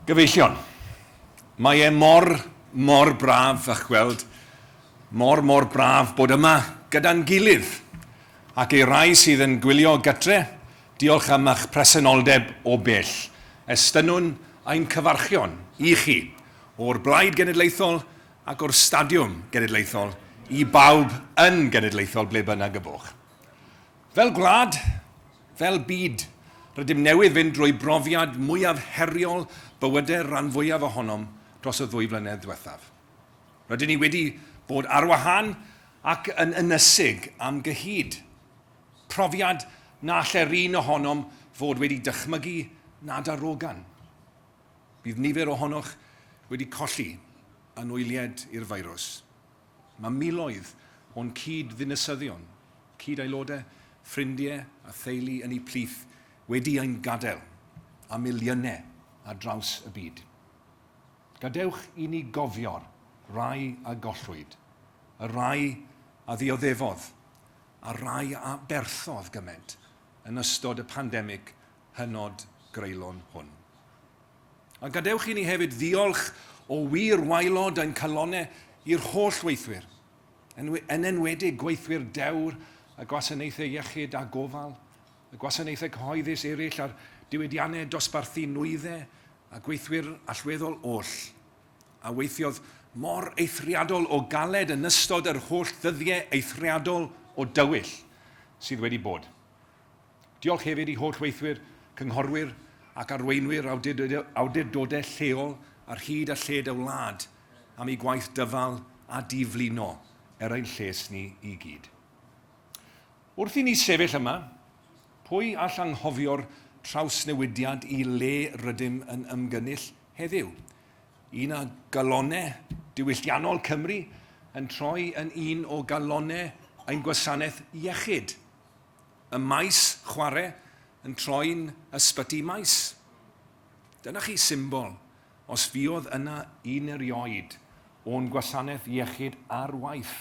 Gyfeillion, mae e mor braf a'ch gweld, mor braf bod yma gyda'n gilydd. Ac ei rai sydd yn gwylio gytre, diolch am eich presenoldeb o bell. Estynwn ein cyfarchion i chi o'r Plaid Genedlaethol ac o'r Stadiwm Genedlaethol i bawb yn Genedlaethol ble bynnag y boch. Fel gwlad, fel byd, rydym newydd fynd drwy brofiad mwyaf heriol bywydau'r rhan fwyaf ohonom dros y 2 blynedd diwethaf. Rydym ni wedi bod ar wahân ac yn ynysig am gyhyd. Profiad na alle'r un ohonom fod wedi dychmygu nad arogan. Bydd nifer ohonoch wedi colli yn wyliad i'r feirws. Mae miloedd o'n cyd-ddinasyddion, cyd-aelodau, ffrindiau a theulu yn ei plith wedi ein gadael a miliynau ar draws y byd. Gadewch i ni gofio'r rai a gollwyd, y rai a ddioddefodd, a rai a berthodd gymaint yn ystod y pandemig hynod greulon hwn. A gadewch i ni hefyd ddiolch o wir waelod ein calonnau i'r holl weithwyr, yn enwedig gweithwyr dewr y gwasanaethau iechyd a gofal, y gwasanaethau cyhoeddus eraill a'r diwydiannau dosbarthu nwyddau a gweithwyr allweddol oll, a weithiodd mor eithriadol o galed yn ystod yr holl ddyddiau eithriadol o dywyll sydd wedi bod. Diolch hefyd i holl weithwyr, cynghorwyr ac arweinwyr awdurdodau lleol ar hyd a lled y wlad am ei gwaith dyfal a diflino ein lles ni i gyd. Wrth i ni sefyll yma, pwy all anghofio'r trawsnewidiad i le rydym yn ymgynnull heddiw? Un o galonnau diwylliannol Cymru yn troi yn un o galonnau ein gwasanaeth iechyd. Y maes chwarae yn troi'n ysbyty maes. Dyna chi symbol os fuodd yna un erioed o'n gwasanaeth iechyd ar waith.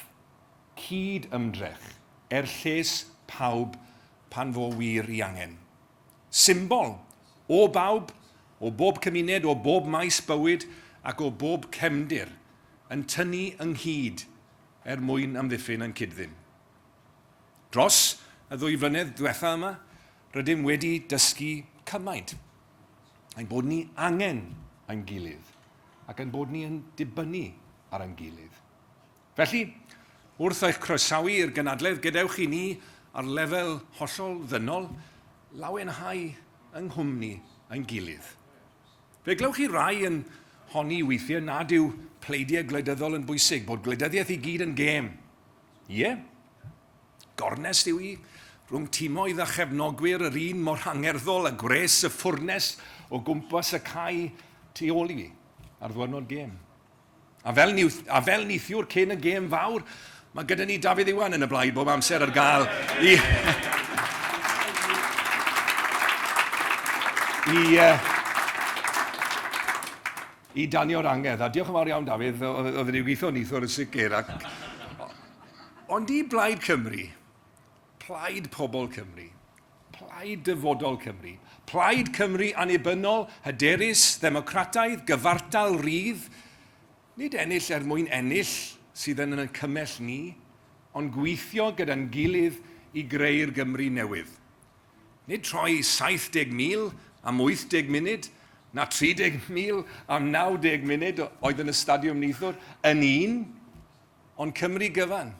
Cyd ymdrech lles pawb pan fo wir i angen. Symbol o bawb, o bob cymuned, o bob maes bywyd ac o bob cefndir yn tynnu ynghyd mwyn amddiffyn yn cydddyn. Dros y 2 flynedd diwethaf yma, rydym wedi dysgu cymaint. Ein bod ni angen ein gilydd ac ein bod ni yn dibynnu ar ein gilydd. Felly, wrth eich croesawu i'r gynhadledd, gadewch i ni ar lefel hollol ddynol lawenhau yng nghwmni ein gilydd. Fe glywch chi rai yn honni weithiau nad yw pleidiau gwleidyddol yn bwysig, bod gwleidyddiaeth i gyd yn gêm. Ie, gornest yw i rhwng timoedd a chefnogwyr yr un mor angerddol a gwres y ffwrnes o gwmpas y cae tu ôl i fi ar ddwyrnod gêm. A fel neithiwr cyn y gêm fawr, mae gyda ni Dafydd Iwan yn y blaid bob amser ar gael i danio'r angedd. A diolch yn fawr iawn, Dafydd, oedd wedi gweithio neithwr yn sicr. Ond i Plaid Cymru, Plaid pobl Cymru, Plaid dyfodol Cymru, Plaid Cymru annibynnol, hyderus, ddemocrataidd, gyfartal, rydd, nid ennill mwyn ennill sydd yn y cymell ni, ond gweithio gyda'n gilydd i greu'r Gymru newydd. Nid troi 70,000 am 80 munud, na 30,000 am 90 munud oedd yn y stadiwm neithwr, yn un, ond Cymru gyfan.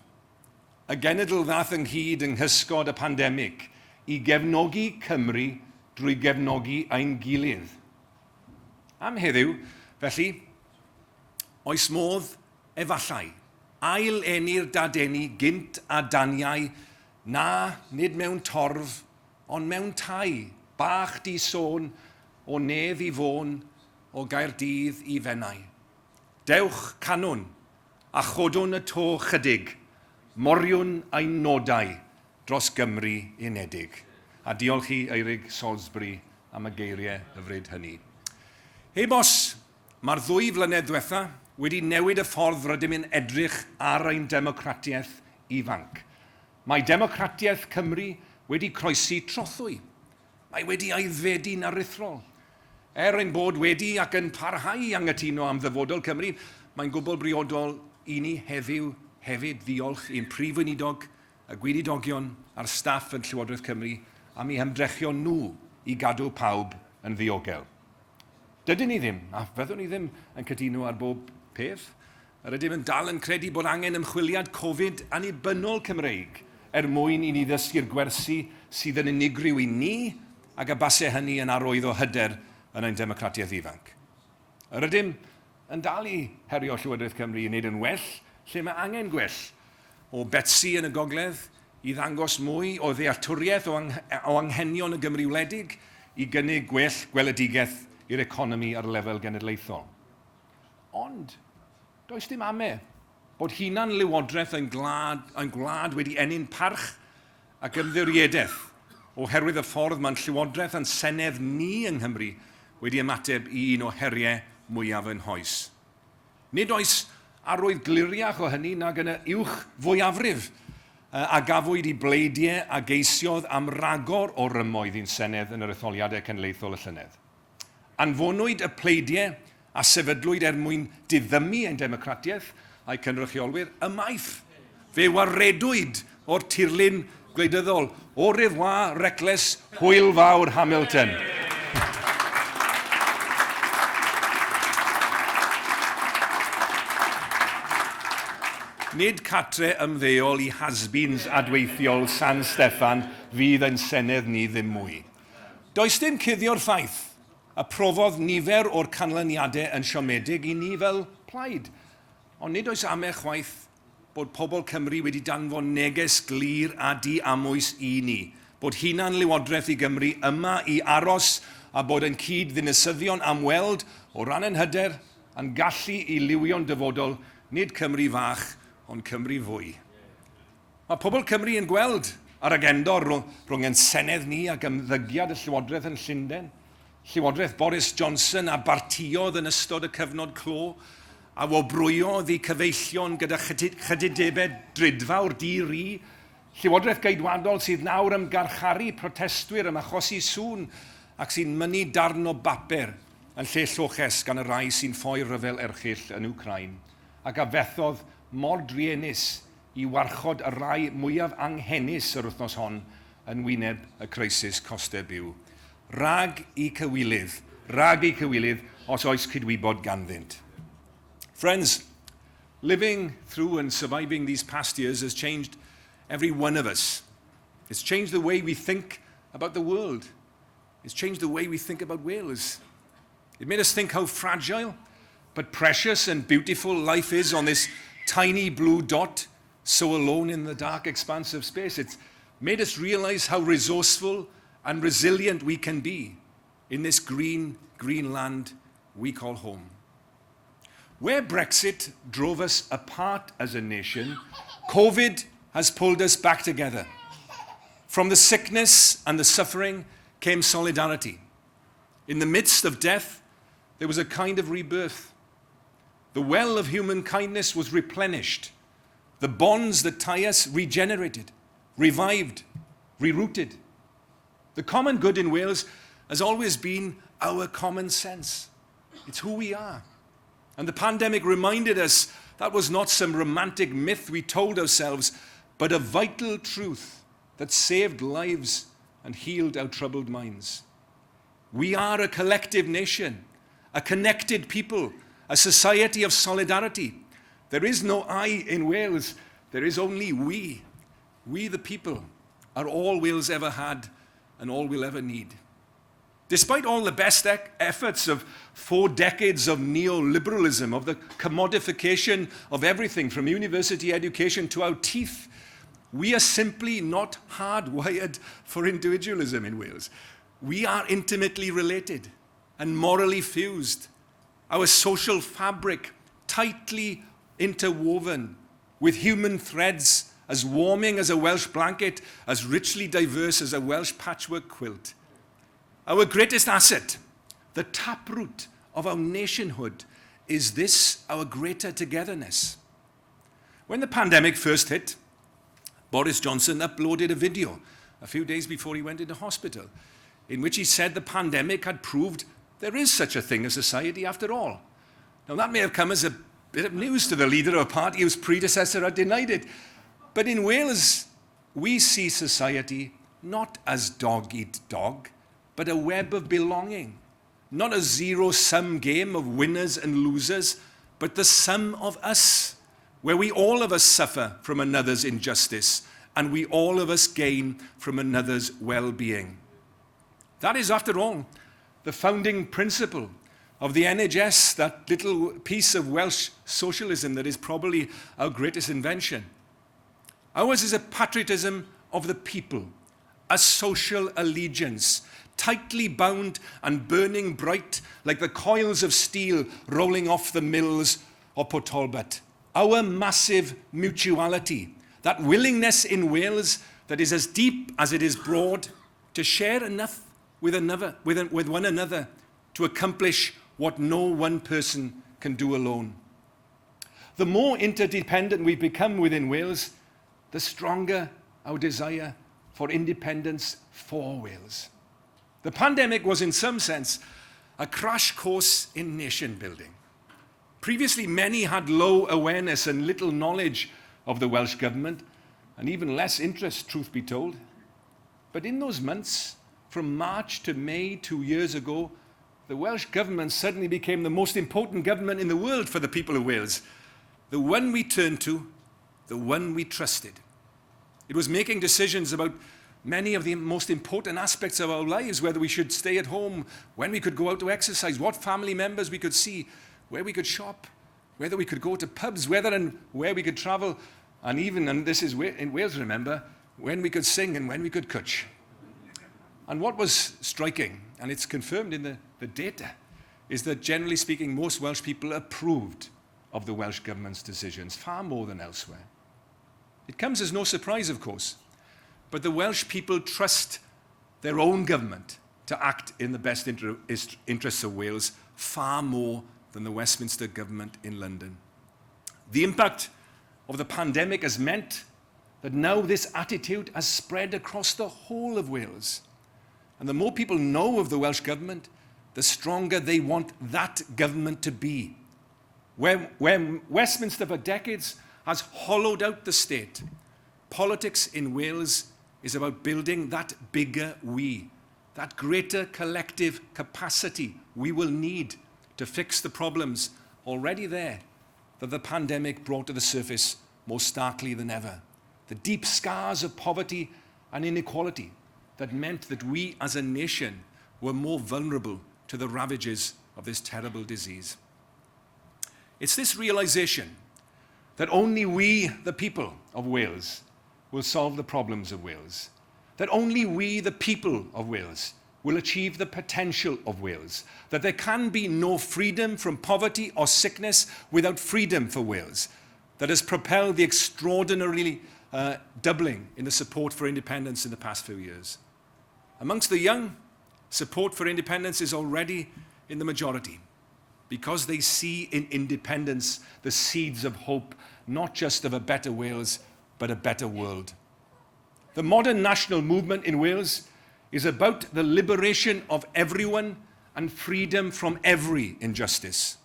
Y genedl ddath ynghyd yng nghysgod y pandemig i gefnogi Cymru drwy gefnogi ein gilydd. Am heddiw, felly, oes modd efallai, ail enni'r dadeni gynt a daniau, na nid mewn torf, ond mewn tai, bach di sôn, o nedd i fôn, o Gaerdydd i Fennau. Dewch canwn, a chodwn y to chydig, moriwn ein nodau dros Gymru unedig. A diolch i Eirig Salisbury am y geiriau hyfryd hynny. Hei bos, mae'r 2 flynedd diwetha wedi newid y ffordd rydym yn edrych ar ein democratiaeth ifanc. Mae democratiaeth Cymru wedi croesi trothwy. Mae wedi aeddfedu'n aruthrol. Ein bod wedi ac yn parhau i anghytuno am ddyfodol Cymru, mae'n gwbl briodol i ni heddiw hefyd ddiolch i'n prif weinidog, y gweinidogion a'r staff yn Llywodraeth Cymru am eu hymdrechion nhw i gadw pawb yn ddiogel. Dydyn ni ddim, a fyddwn ni ddim yn cytuno ar bob peth, yr ydym yn dal yn credu bod angen ymchwiliad Covid annibynnol Cymreig mwyn i ni ddysgu'r gwersi sydd yn unigryw i ni ac y basau hynny yn arwydd o hyder yn ein democratiaeth ifanc. Yr ydym yn dal i herio Llywodraeth Cymru i wneud yn well, lle mae angen gwell o Betsy yn y Gogledd i ddangos mwy o ddealltwriaeth o anghenion y Gymru wledig i gynnig gwell gweledigaeth i'r economi ar lefel genedlaethol. Ond, does dim ame bod hunan lywodraeth yn gwlad wedi enni'n parch ac ymddiriedeth oherwydd y ffordd mae'n Llywodraeth yn Senedd ni yng Nghymru wedi ymateb i un o heriau mwyaf yn hoes. Nid oes arwydd gliriach o hynny nag yn y uwch fwyafrif a gafwyd i bleidiau a geisiodd am ragor o rymoedd i'n Senedd yn yr etholiadau cenedlaethol y llynedd. Anfonwyd y pleidiau a sefydlwyd mwyn diddymu ein democratiaeth a'i cynrychiolwyr ymaith. Fe waredwyd o'r tirlun gwleidyddol, au revoir, reckless, hwyl fawr Hamilton. Nid catre ymddeol i hasbins adweithiol San Steffan fydd ein Senedd ni ddim mwy. Does dim cuddio'r ffaith a profodd nifer o'r canlyniadau yn siomedig i ni fel Plaid. Ond nid oes ame chwaith bod pobl Cymru wedi danfon neges glir a di-amwys i ni, bod hunan lywodraeth i Gymru yma i aros a bod yn cyd ddinasyddion am weld o ran yn hyder a'n gallu i liwio'n dyfodol nid Cymru fach, ond Cymru fwy. Mae pobl Cymru yn gweld ar agendor rhwng ein Senedd ni ac ymddygiad y Llywodraeth yn Llundain. Llywodraeth Boris Johnson a bartiodd yn ystod y cyfnod clo a wobrwyodd i cyfeillion gyda chydidebau dridfawr di-ri. Llywodraeth geidwadol sydd nawr yn garcharu protestwyr am achosi sŵn ac sy'n mynnu darn o bapur yn lle lloches gan y rai sy'n ffoi ryfel erchyll yn Wcrain ac a fethodd mor drienus i warchod y rai mwyaf anghenus yr wythnos hon yn wyneb y crisis costau byw. Rag i cywilydd os oes cydwybod ganddynt. Friends, living through and surviving these past years has changed every one of us. It's changed the way we think about the world. It's changed the way we think about Wales. It made us think how fragile but precious and beautiful life is on this tiny blue dot, so alone in the dark expanse of space. It's made us realize how resourceful and resilient we can be in this green land we call home. Where Brexit drove us apart as a nation, COVID has pulled us back together. From the sickness and the suffering came solidarity. In the midst of death, there was a kind of rebirth. The well of human kindness was replenished. The bonds that tie us regenerated, revived, rerouted. The common good in Wales has always been our common sense. It's who we are. And the pandemic reminded us that was not some romantic myth we told ourselves, but a vital truth that saved lives and healed our troubled minds. We are a collective nation, a connected people, a society of solidarity. There is no I in Wales, there is only we. We the people are all Wales ever had and all we'll ever need. Despite all the best efforts of 4 decades of neoliberalism, of the commodification of everything from university education to our teeth, we are simply not hardwired for individualism in Wales. We are intimately related and morally fused. Our social fabric tightly interwoven with human threads as warming as a Welsh blanket, as richly diverse as a Welsh patchwork quilt. Our greatest asset, the taproot of our nationhood, is this, our greater togetherness. When the pandemic first hit, Boris Johnson uploaded a video a few days before he went into hospital, in which he said the pandemic had proved There is such a thing as society after all. Now that may have come as a bit of news to the leader of a party whose predecessor had denied it. But in Wales, we see society not as dog eat dog, but a web of belonging. Not a zero-sum game of winners and losers, but the sum of us, where we all of us suffer from another's injustice, and we all of us gain from another's well-being. That is, after all, the founding principle of the NHS, that little piece of Welsh socialism that is probably our greatest invention. Ours is a patriotism of the people, a social allegiance, tightly bound and burning bright like the coils of steel rolling off the mills of Port Talbot. Our massive mutuality, that willingness in Wales that is as deep as it is broad, to share enough with one another to accomplish what no one person can do alone. The more interdependent we become within Wales, the stronger our desire for independence for Wales. The pandemic was, in some sense, a crash course in nation building. Previously, many had low awareness and little knowledge of the Welsh government, and even less interest, truth be told. But in those months, from March to May 2 years ago, the Welsh government suddenly became the most important government in the world for the people of Wales. The one we turned to, the one we trusted. It was making decisions about many of the most important aspects of our lives, whether we should stay at home, when we could go out to exercise, what family members we could see, where we could shop, whether we could go to pubs, whether and where we could travel, and even, and this is in Wales, remember, when we could sing and when we could cwtch. And what was striking, and it's confirmed in the data, is that generally speaking, most Welsh people approved of the Welsh government's decisions, far more than elsewhere. It comes as no surprise, of course, but the Welsh people trust their own government to act in the best interests of Wales far more than the Westminster government in London. The impact of the pandemic has meant that now this attitude has spread across the whole of Wales. And the more people know of the Welsh government, the stronger they want that government to be. Where Westminster for decades has hollowed out the state, politics in Wales is about building that bigger we, that greater collective capacity we will need to fix the problems already there that the pandemic brought to the surface more starkly than ever. The deep scars of poverty and inequality that meant that we as a nation were more vulnerable to the ravages of this terrible disease. It's this realization that only we, the people of Wales, will solve the problems of Wales, that only we, the people of Wales, will achieve the potential of Wales, that there can be no freedom from poverty or sickness without freedom for Wales, that has propelled the extraordinarily doubling in the support for independence in the past few years. Amongst the young, support for independence is already in the majority, because they see in independence the seeds of hope, not just of a better Wales, but a better world. The modern national movement in Wales is about the liberation of everyone and freedom from every injustice.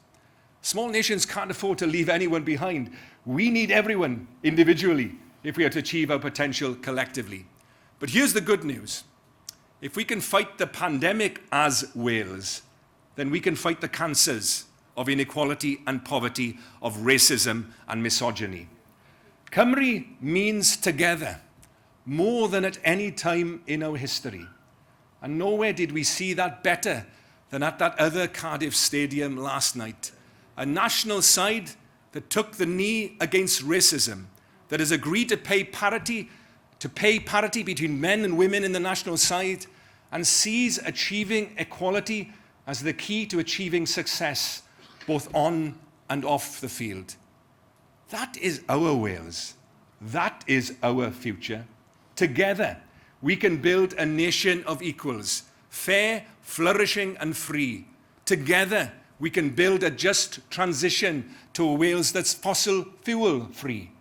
Small nations can't afford to leave anyone behind. We need everyone individually if we are to achieve our potential collectively. But here's the good news. If we can fight the pandemic as Wales, then we can fight the cancers of inequality and poverty, of racism and misogyny. Cymru means together more than at any time in our history. And nowhere did we see that better than at that other Cardiff stadium last night. A national side that took the knee against racism, that has agreed to pay parity between men and women in the national side, and sees achieving equality as the key to achieving success, both on and off the field. That is our Wales. That is our future. Together, we can build a nation of equals, fair, flourishing, and free. Together, we can build a just transition to a Wales that's fossil fuel free.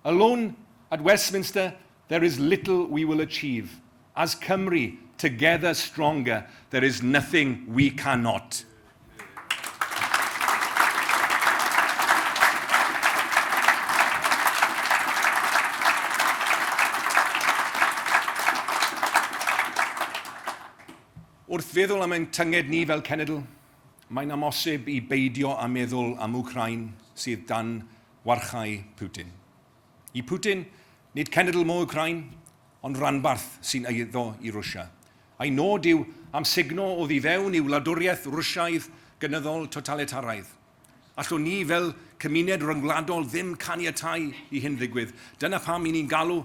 Alone at Westminster, there is little we will achieve. As Cymru, together stronger. There is nothing we cannot. Wrth feddwl am ein tynged ni fel cenedl, mae'n amosib i beidio a meddwl am Wcrain sydd dan warchau Putin. I Putin, nid cenedl mo Wcrain, ond ranbarth sy'n eiddo i Rwsia. A'i nod yw amsugno o ddifewn i wladwriaeth Rwsiaidd gynyddol totalitaraidd. Allwn ni fel cymuned ryngwladol ddim caniatáu i hyn ddigwydd. Dyna pam i ni'n galw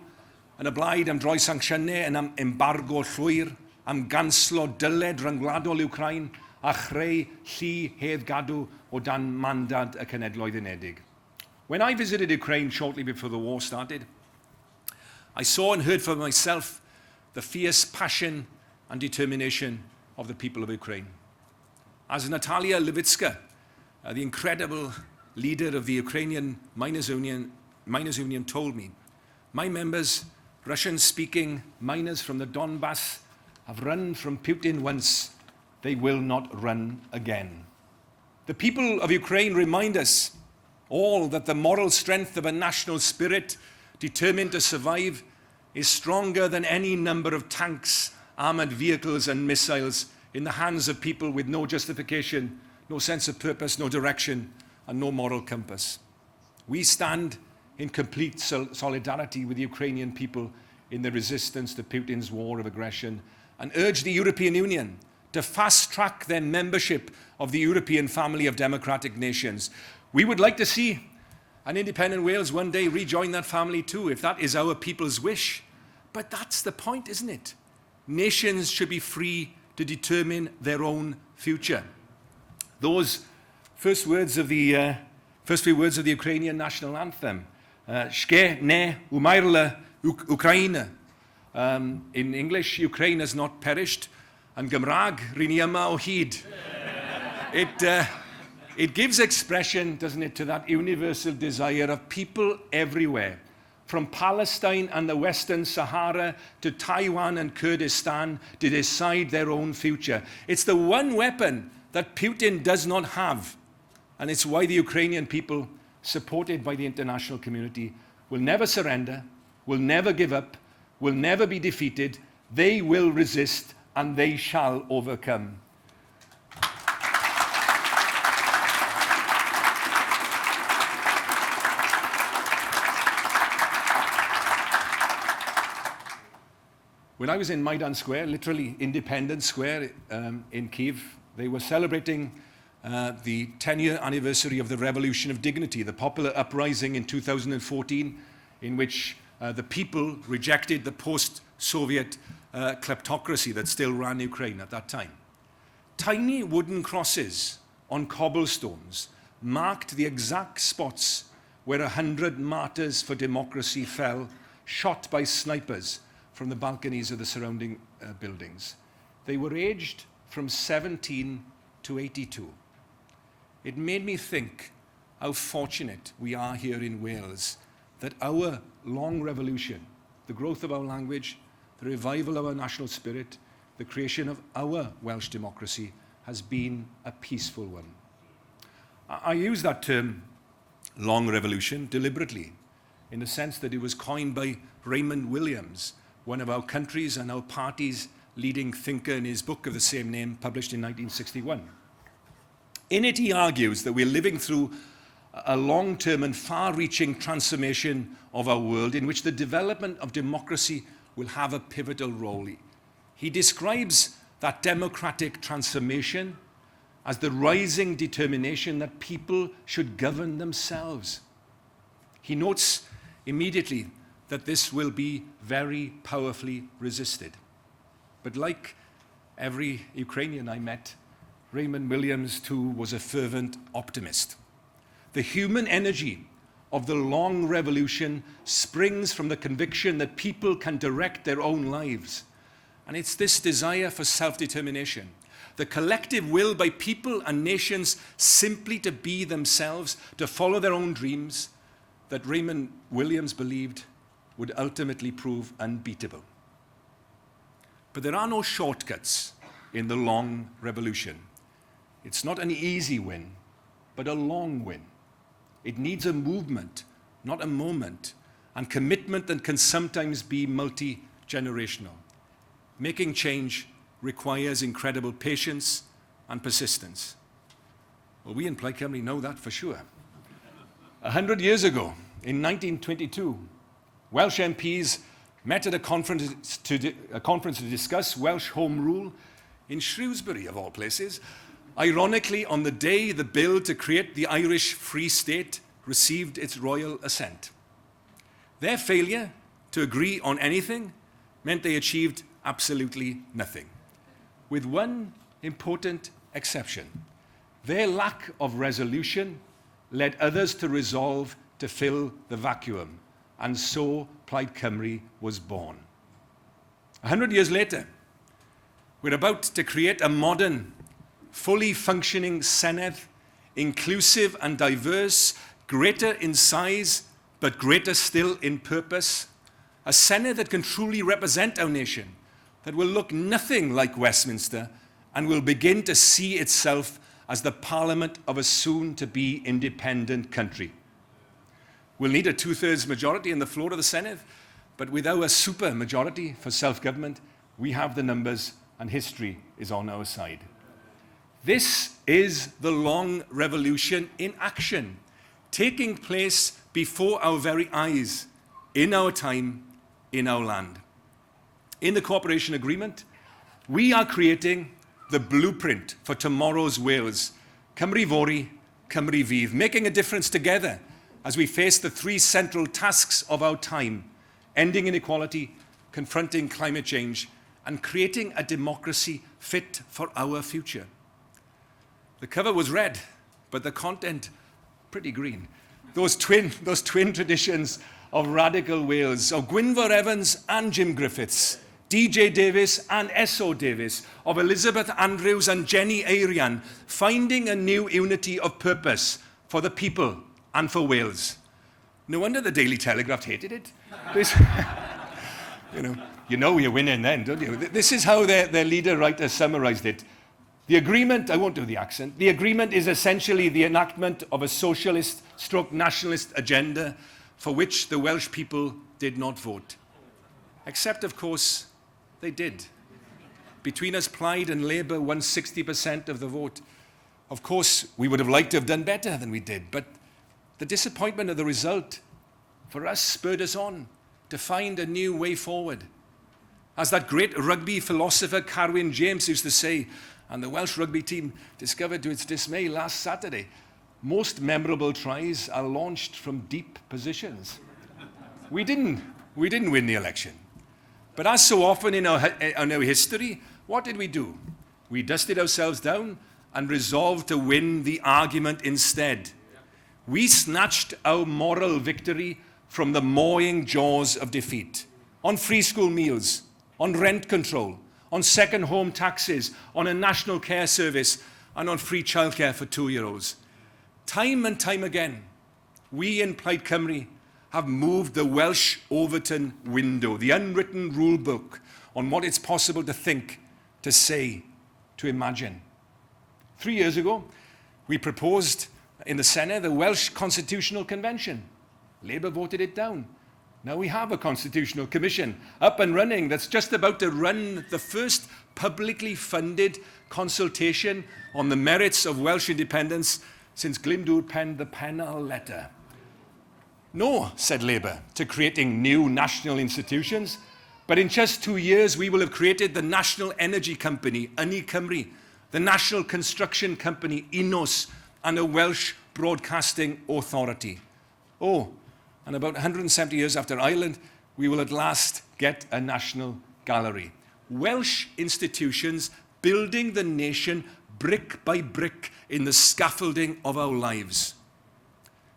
yn y blaid am droi sancsiynau yn embargo llwyr, am ganslo dyled ryngwladol Wcrain a chreu llu heddgadw o dan mandad y Cenhedloedd Unedig. When I visited Ukraine shortly before the war started, I saw and heard for myself the fierce passion and determination of the people of Ukraine. As Natalia Levitska, the incredible leader of the Ukrainian Miners' Union told me, my members, Russian-speaking miners from the Donbass, have run from Putin once, they will not run again. The people of Ukraine remind us all that the moral strength of a national spirit determined to survive is stronger than any number of tanks, armored vehicles and missiles in the hands of people with no justification, no sense of purpose, no direction, and no moral compass. We stand in complete solidarity with the Ukrainian people in the resistance to Putin's war of aggression and urge the European Union to fast-track their membership of the European family of democratic nations. We would like to see an independent Wales one day rejoin that family too, if that is our people's wish. But that's the point, isn't it? Nations should be free to determine their own future. Those first few words of the Ukrainian national anthem, Shke ne umairla Ukraina. In English, Ukraine has not perished, and Gymraeg, rini yma o hyd. It gives expression, doesn't it, to that universal desire of people everywhere, from Palestine and the Western Sahara to Taiwan and Kurdistan, to decide their own future. It's the one weapon that Putin does not have, and it's why the Ukrainian people, supported by the international community, will never surrender, will never give up, will never be defeated. They will resist and they shall overcome. When I was in Maidan Square, literally Independence Square in Kyiv, they were celebrating the 10-year anniversary of the Revolution of Dignity, the popular uprising in 2014 in which the people rejected the post-Soviet kleptocracy that still ran Ukraine at that time. Tiny wooden crosses on cobblestones marked the exact spots where 100 martyrs for democracy fell, shot by snipers from the balconies of the surrounding buildings. They were aged from 17 to 82. It made me think how fortunate we are here in Wales that our long revolution, the growth of our language, the revival of our national spirit, the creation of our Welsh democracy has been a peaceful one. I use that term, long revolution, deliberately, in the sense that it was coined by Raymond Williams, one of our country's and our party's leading thinker, in his book of the same name, published in 1961. In it, he argues that we're living through a long-term and far-reaching transformation of our world in which the development of democracy will have a pivotal role. He describes that democratic transformation as the rising determination that people should govern themselves. He notes immediately that this will be very powerfully resisted. But like every Ukrainian I met, Raymond Williams too was a fervent optimist. The human energy of the long revolution springs from the conviction that people can direct their own lives. And it's this desire for self-determination, the collective will by people and nations simply to be themselves, to follow their own dreams, that Raymond Williams believed would ultimately prove unbeatable. But there are no shortcuts in the long revolution. It's not an easy win, but a long win. It needs a movement, not a moment, and commitment that can sometimes be multi-generational. Making change requires incredible patience and persistence. Well, we in Plaid Cymru know that for sure. 100 years ago, in 1922, Welsh MPs met at a conference to discuss Welsh Home Rule in Shrewsbury, of all places, ironically on the day the bill to create the Irish Free State received its royal assent. Their failure to agree on anything meant they achieved absolutely nothing, with one important exception. Their lack of resolution led others to resolve to fill the vacuum, and so Plaid Cymru was born. 100 years later, we're about to create a modern, fully functioning Senedd, inclusive and diverse, greater in size, but greater still in purpose. A Senedd that can truly represent our nation, that will look nothing like Westminster, and will begin to see itself as the parliament of a soon-to-be independent country. We'll need a two-thirds majority in the floor of the Senedd, but with our super majority for self-government, we have the numbers and history is on our side. This is the long revolution in action, taking place before our very eyes, in our time, in our land. In the cooperation agreement, we are creating the blueprint for tomorrow's Wales, Cymru Fori, Cymru Fydd, making a difference together as we face the three central tasks of our time: ending inequality, confronting climate change, and creating a democracy fit for our future. The cover was red, but the content pretty green. Those twin traditions of radical Wales, of Gwynfor Evans and Jim Griffiths, DJ Davies and S.O. Davies, of Elizabeth Andrews and Jenny Eirian, finding a new unity of purpose for the people and for Wales. No wonder the Daily Telegraph hated it. This, you know you're winning then, don't you? This is how their leader writer summarized it. The agreement, I won't do the accent, the agreement is essentially the enactment of a socialist/nationalist agenda for which the Welsh people did not vote. Except, of course, they did. Between us, Plaid and Labour won 60% of the vote. Of course, we would have liked to have done better than we did, but the disappointment of the result for us spurred us on to find a new way forward. As that great rugby philosopher Carwyn James used to say, and the Welsh rugby team discovered to its dismay last Saturday, most memorable tries are launched from deep positions. We didn't win the election. But as so often in our history, what did we do? We dusted ourselves down and resolved to win the argument instead. We snatched our moral victory from the mawing jaws of defeat. On free school meals, on rent control, on second home taxes, on a national care service, and on free childcare for 2-year-olds. Time and time again, we in Plaid Cymru have moved the Welsh Overton window, the unwritten rule book on what it's possible to think, to say, to imagine. 3 years ago, we proposed in the Senedd the Welsh Constitutional Convention. Labour voted it down. Now we have a Constitutional Commission up and running that's just about to run the first publicly funded consultation on the merits of Welsh independence since Glyndŵr penned the Pennal Letter. No, said Labour, to creating new national institutions, but in just 2 years we will have created the National Energy Company, Ynni Cymru, the National Construction Company, Unos, and a Welsh Broadcasting Authority. Oh, and about 170 years after Ireland, we will at last get a National Gallery. Welsh institutions building the nation brick by brick in the scaffolding of our lives.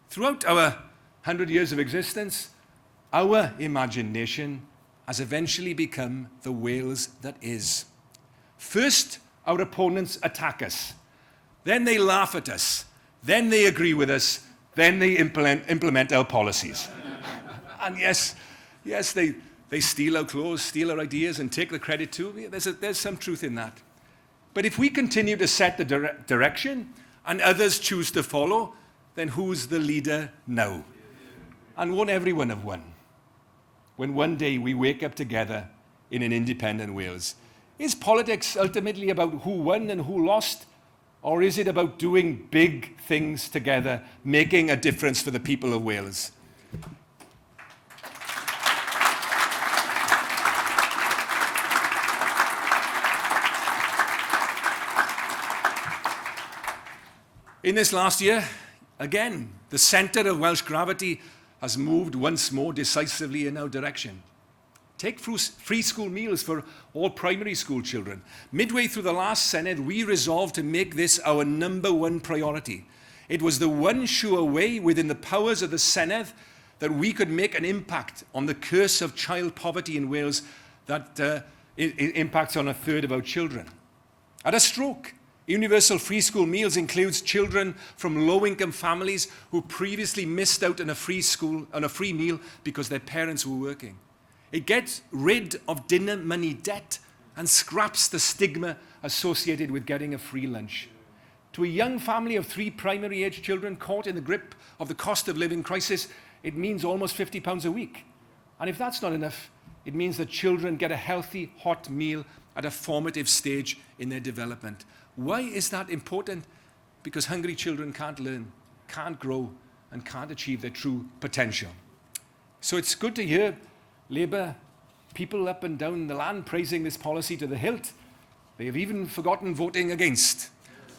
Throughout our 100 years of existence, our imagined nation has eventually become the Wales that is. First, our opponents attack us. Then they laugh at us. Then they agree with us. Then they implement our policies. And yes, They steal our clothes, steal our ideas, and take the credit too. There's some truth in that. But if we continue to set the direction and others choose to follow, then who's the leader now? And won't everyone have won? When one day we wake up together in an independent Wales. Is politics ultimately about who won and who lost? Or is it about doing big things together, making a difference for the people of Wales? In this last year, again, the centre of Welsh gravity has moved once more decisively in our direction. Take free school meals for all primary school children. Midway through the last Senedd, we resolved to make this our #1 priority. It was the one sure way within the powers of the Senedd that we could make an impact on the curse of child poverty in Wales that impacts on a third of our children. At a stroke, universal free school meals includes children from low-income families who previously missed out on a free meal because their parents were working. It gets rid of dinner money debt and scraps the stigma associated with getting a free lunch. To a young family of 3 primary-age children caught in the grip of the cost of living crisis, it means almost £50 a week. And if that's not enough, it means that children get a healthy, hot meal at a formative stage in their development. Why is that important? Because hungry children can't learn, can't grow, and can't achieve their true potential. So it's good to hear Labour people up and down the land praising this policy to the hilt. They have even forgotten voting against.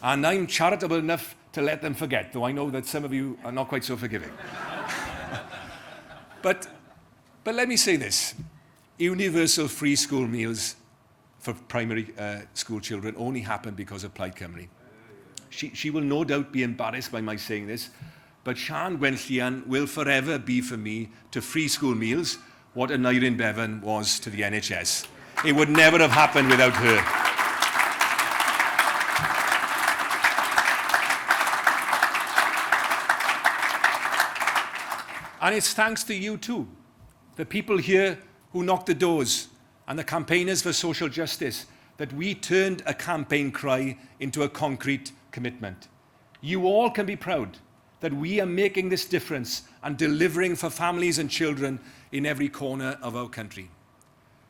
And I'm charitable enough to let them forget, though I know that some of you are not quite so forgiving. But let me say this. Universal free school meals for primary school children only happen because of Plaid Cymru. She will no doubt be embarrassed by my saying this, but Sian Gwenllian will forever be for me to free school meals what Aneurin Bevan was to the NHS. It would never have happened without her. And it's thanks to you too, the people here who knocked the doors and the campaigners for social justice, that we turned a campaign cry into a concrete commitment. You all can be proud that we are making this difference and delivering for families and children in every corner of our country.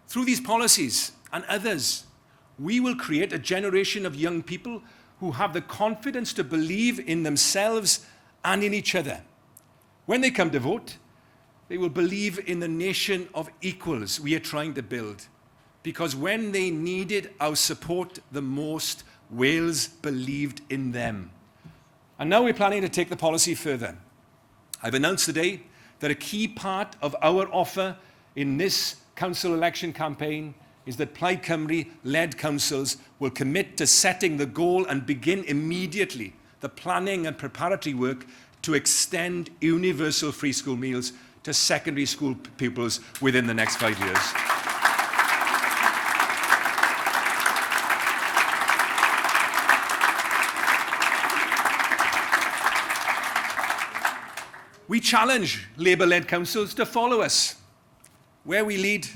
Through these policies and others, we will create a generation of young people who have the confidence to believe in themselves and in each other. When they come to vote, they will believe in the nation of equals we are trying to build. Because when they needed our support the most, Wales believed in them. And now we're planning to take the policy further. I've announced today that a key part of our offer in this council election campaign is that Plaid Cymru-led councils will commit to setting the goal and begin immediately the planning and preparatory work to extend universal free school meals to secondary school pupils within the next 5 years. We challenge Labour-led councils to follow us. Where we lead,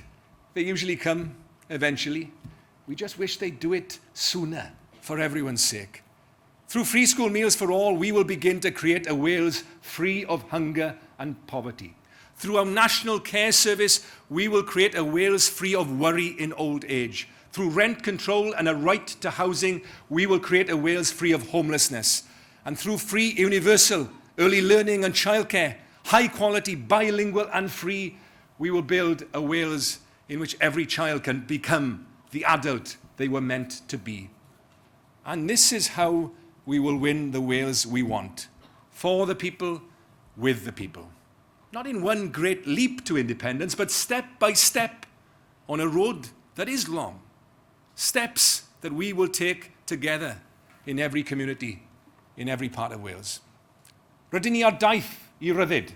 they usually come eventually. We just wish they'd do it sooner, for everyone's sake. Through free school meals for all, we will begin to create a Wales free of hunger and poverty. Through our National Care Service, we will create a Wales free of worry in old age. Through rent control and a right to housing, we will create a Wales free of homelessness. And through free universal early learning and childcare, high quality, bilingual and free, we will build a Wales in which every child can become the adult they were meant to be. And this is how we will win the Wales we want. For the people, with the people. Not in one great leap to independence, but step by step on a road that is long. Steps that we will take together in every community, in every part of Wales. Rydyn ni ar daith I ryddid,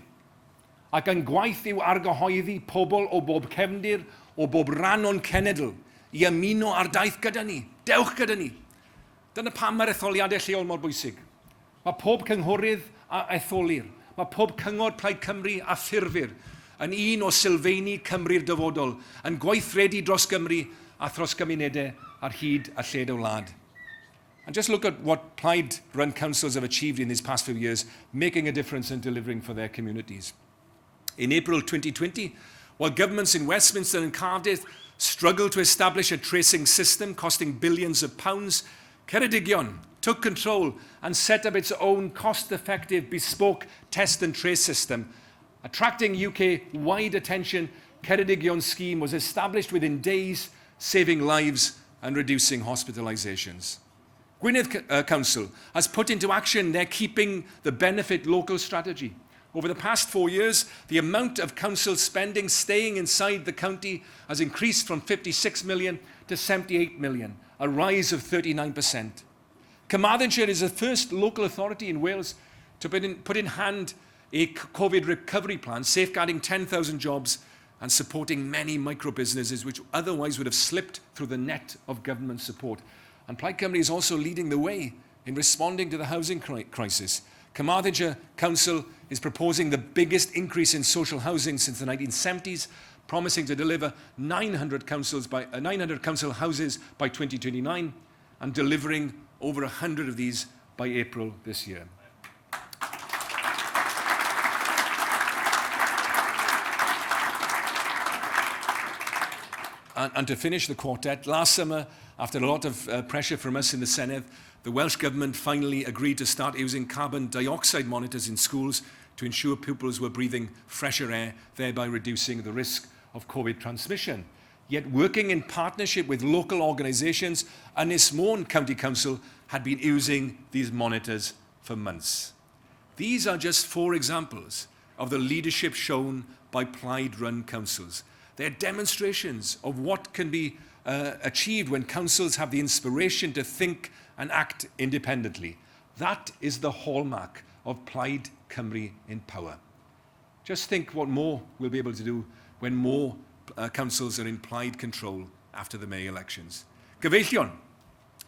ac yn gwaith yw argyhoeddi pobl o bob cefndir, o bob ran o'n cenedl, I ymuno ar daith gyda ni. Dewch gyda ni. Dyna pam mae'r etholiadau lleol mor bwysig. Mae pob cynghorydd a etholir. Mae pob cyngor Plaid Cymru a ffurfur yn un o sylfaeni Cymru'r dyfodol, yn gweithredu dros Gymru a thros gymunedau ar hyd a lled o wlad. And just look at what Plaid-run councils have achieved in these past few years, making a difference and delivering for their communities. In April 2020, while governments in Westminster and Cardiff struggled to establish a tracing system costing billions of pounds, Ceredigion took control and set up its own cost-effective, bespoke test and trace system. Attracting UK-wide attention, Ceredigion scheme was established within days, saving lives and reducing hospitalisations. Gwynedd Council has put into action their Keeping the Benefit local strategy. Over the past 4 years, the amount of council spending staying inside the county has increased from 56 million to 78 million, a rise of 39%. Carmarthenshire is the first local authority in Wales to put in hand a COVID recovery plan, safeguarding 10,000 jobs and supporting many micro-businesses which otherwise would have slipped through the net of government support. And Plaid Cymru is also leading the way in responding to the housing crisis. Carmarthenshire Council is proposing the biggest increase in social housing since the 1970s, promising to deliver 900 council houses by 2029 and delivering over 100 of these by April this year. And to finish the quartet, last summer, after a lot of pressure from us in the Senedd, the Welsh Government finally agreed to start using carbon dioxide monitors in schools to ensure pupils were breathing fresher air, thereby reducing the risk of COVID transmission. Yet working in partnership with local organisations, Ynys Môn County Council had been using these monitors for months. These are just 4 examples of the leadership shown by Plaid-run councils. They're demonstrations of what can be achieved when councils have the inspiration to think and act independently. That is the hallmark of Plaid Cymru in power. Just think what more we'll be able to do when more councils are in Plaid control after the May elections. Gyfeillion,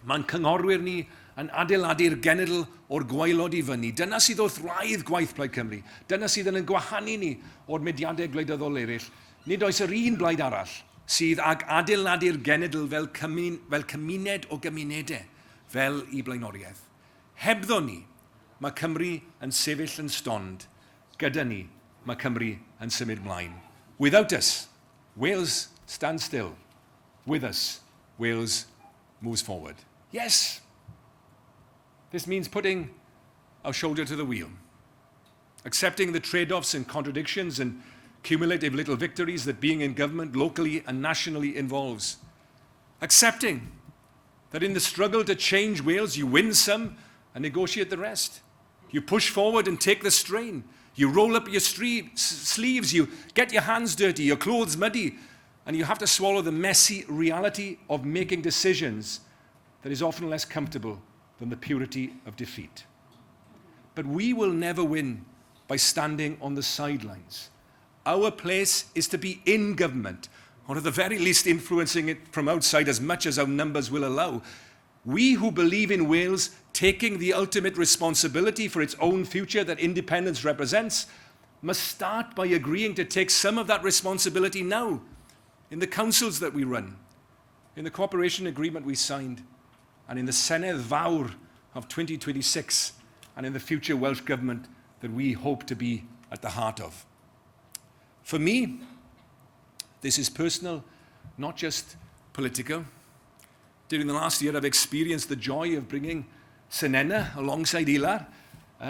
mae'n cyngorwyr ni yn adeiladu'r genedl o'r gwaelod I fyny. Dyna sydd wrth raidd gwaith Plaid Cymru. Dyna sydd yn gwahanu ni o'r mediadau gwleidyddol eraill. Nid oes yr un blaid arall sydd ag adeiladu'r genedl fel cymuned o gymunedau, fel I blaenoriaeth. Hebddo ni, mae Cymru yn sefyll yn stond. Gyda ni, mae Cymru yn symud mlaen. Without us, Wales stands still. With us, Wales moves forward. Yes, this means putting our shoulder to the wheel, accepting the trade-offs and contradictions and cumulative little victories that being in government locally and nationally involves. Accepting that in the struggle to change Wales, you win some and negotiate the rest. You push forward and take the strain. You roll up your sleeves, you get your hands dirty, your clothes muddy, and you have to swallow the messy reality of making decisions that is often less comfortable than the purity of defeat. But we will never win by standing on the sidelines. Our place is to be in government, or at the very least influencing it from outside as much as our numbers will allow. We who believe in Wales taking the ultimate responsibility for its own future that independence represents must start by agreeing to take some of that responsibility now, in the councils that we run, in the cooperation agreement we signed, and in the Senedd Fawr of 2026, and in the future Welsh Government that we hope to be at the heart of. For me, this is personal, not just political. During the last year, I've experienced the joy of bringing Senenna alongside Ilar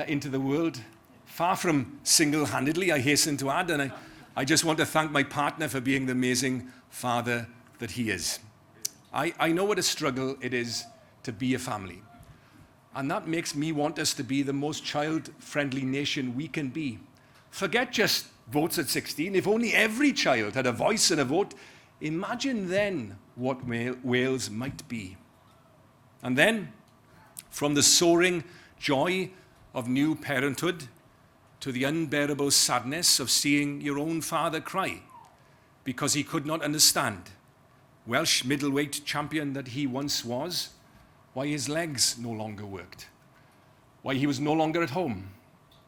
into the world, far from single-handedly, I hasten to add, and I just want to thank my partner for being the amazing father that he is. I know what a struggle it is to be a family, and that makes me want us to be the most child-friendly nation we can be. Forget just votes at 16. If only every child had a voice and a vote, imagine then what Wales might be. And then, from the soaring joy of new parenthood to the unbearable sadness of seeing your own father cry because he could not understand, Welsh middleweight champion that he once was, why his legs no longer worked, why he was no longer at home,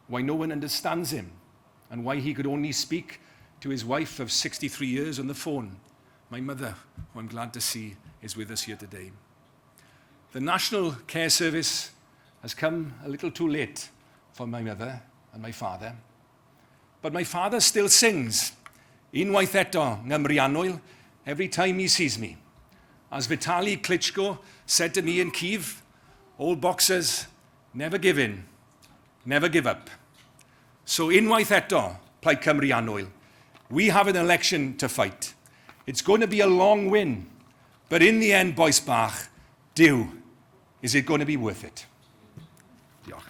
why no one understands him, and why he could only speak to his wife of 63 years on the phone, my mother, who I'm glad to see is with us here today. The National Care Service has come a little too late for my mother and my father, but my father still sings Unwaith eto Nghymru every time he sees me. As Vitaly Klitschko said to me in Kyiv, old boxers never give in, never give up. So unwaith eto, Plaid Cymru, we have an election to fight. It's going to be a long win, but in the end, boys bach, is it going to be worth it? Diolch.